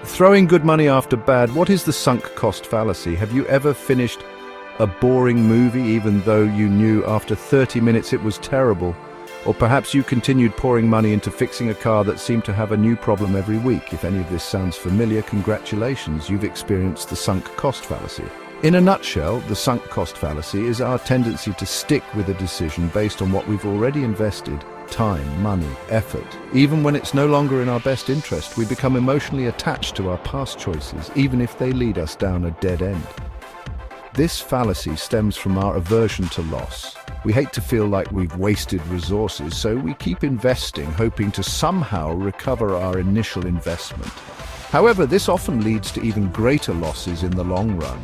Throwing good money after bad. What is the sunk cost fallacy? Have you ever finished a boring movie even though you knew after 30 minutes it was terrible? Or perhaps you continued pouring money into fixing a car that seemed to have a new problem every week. If any of this sounds familiar, congratulations, you've experienced the sunk cost fallacy. In a nutshell, the sunk cost fallacy is our tendency to stick with a decision based on what we've already invested, time, money, effort. Even when it's no longer in our best interest, we become emotionally attached to our past choices, even if they lead us down a dead end. This fallacy stems from our aversion to loss. We hate to feel like we've wasted resources, so we keep investing, hoping to somehow recover our initial investment. However, this often leads to even greater losses in the long run.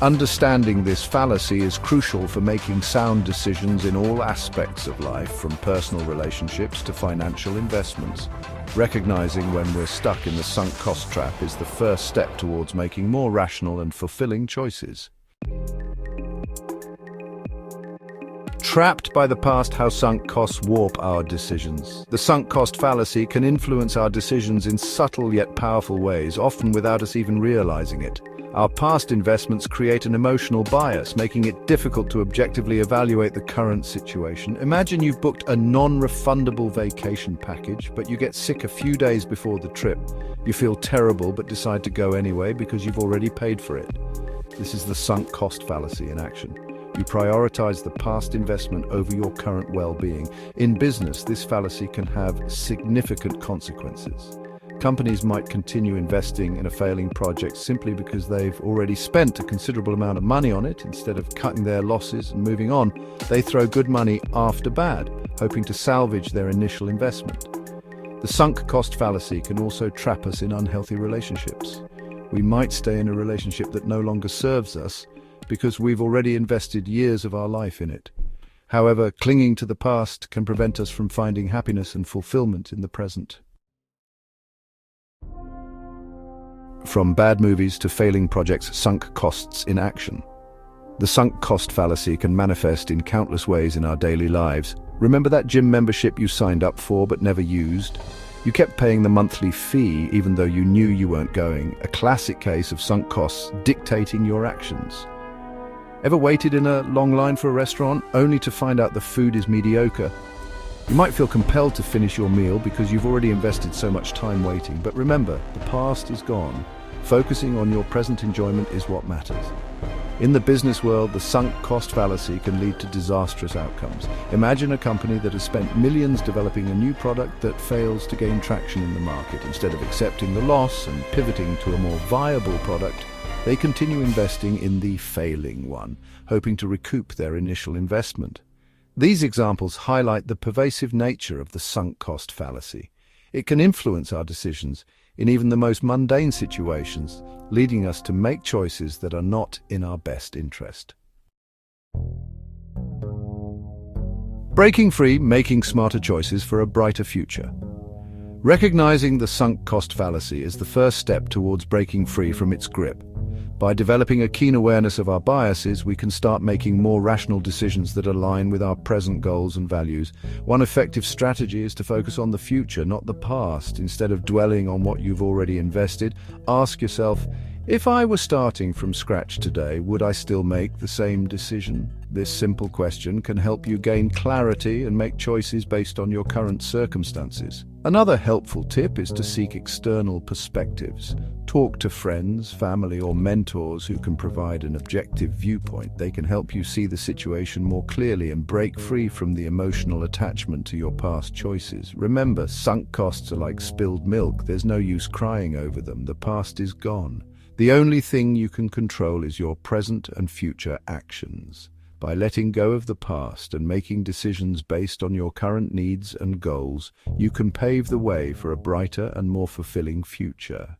Understanding this fallacy is crucial for making sound decisions in all aspects of life, from personal relationships to financial investments. Recognizing when we're stuck in the sunk cost trap is the first step towards making more rational and fulfilling choices. Trapped by the past, how sunk costs warp our decisions. The sunk cost fallacy can influence our decisions in subtle yet powerful ways, often without us even realizing it. Our past investments create an emotional bias, making it difficult to objectively evaluate the current situation. Imagine you've booked a non-refundable vacation package, but you get sick a few days before the trip. You feel terrible but decide to go anyway because you've already paid for it. This is the sunk cost fallacy in action. You prioritize the past investment over your current well-being. In business, this fallacy can have significant consequences. Companies might continue investing in a failing project simply because they've already spent a considerable amount of money on it. Instead of cutting their losses and moving on, they throw good money after bad, hoping to salvage their initial investment. The sunk cost fallacy can also trap us in unhealthy relationships. We might stay in a relationship that no longer serves us because we've already invested years of our life in it. However, clinging to the past can prevent us from finding happiness and fulfillment in the present. From bad movies to failing projects, sunk costs in action. The sunk cost fallacy can manifest in countless ways in our daily lives. Remember that gym membership you signed up for but never used? You kept paying the monthly fee even though you knew you weren't going. A classic case of sunk costs dictating your actions. Ever waited in a long line for a restaurant only to find out the food is mediocre? You might feel compelled to finish your meal because you've already invested so much time waiting, but remember, the past is gone. Focusing on your present enjoyment is what matters. In the business world, the sunk cost fallacy can lead to disastrous outcomes. Imagine a company that has spent millions developing a new product that fails to gain traction in the market. Instead of accepting the loss and pivoting to a more viable product, they continue investing in the failing one, hoping to recoup their initial investment. These examples highlight the pervasive nature of the sunk cost fallacy. It can influence our decisions in even the most mundane situations, leading us to make choices that are not in our best interest. Breaking free, making smarter choices for a brighter future. Recognizing the sunk cost fallacy is the first step towards breaking free from its grip. By developing a keen awareness of our biases, we can start making more rational decisions that align with our present goals and values. One effective strategy is to focus on the future, not the past. Instead of dwelling on what you've already invested, ask yourself, if I were starting from scratch today, would I still make the same decision? This simple question can help you gain clarity and make choices based on your current circumstances. Another helpful tip is to seek external perspectives. Talk to friends, family, or mentors who can provide an objective viewpoint. They can help you see the situation more clearly and break free from the emotional attachment to your past choices. Remember, sunk costs are like spilled milk. There's no use crying over them. The past is gone. The only thing you can control is your present and future actions. By letting go of the past and making decisions based on your current needs and goals, you can pave the way for a brighter and more fulfilling future.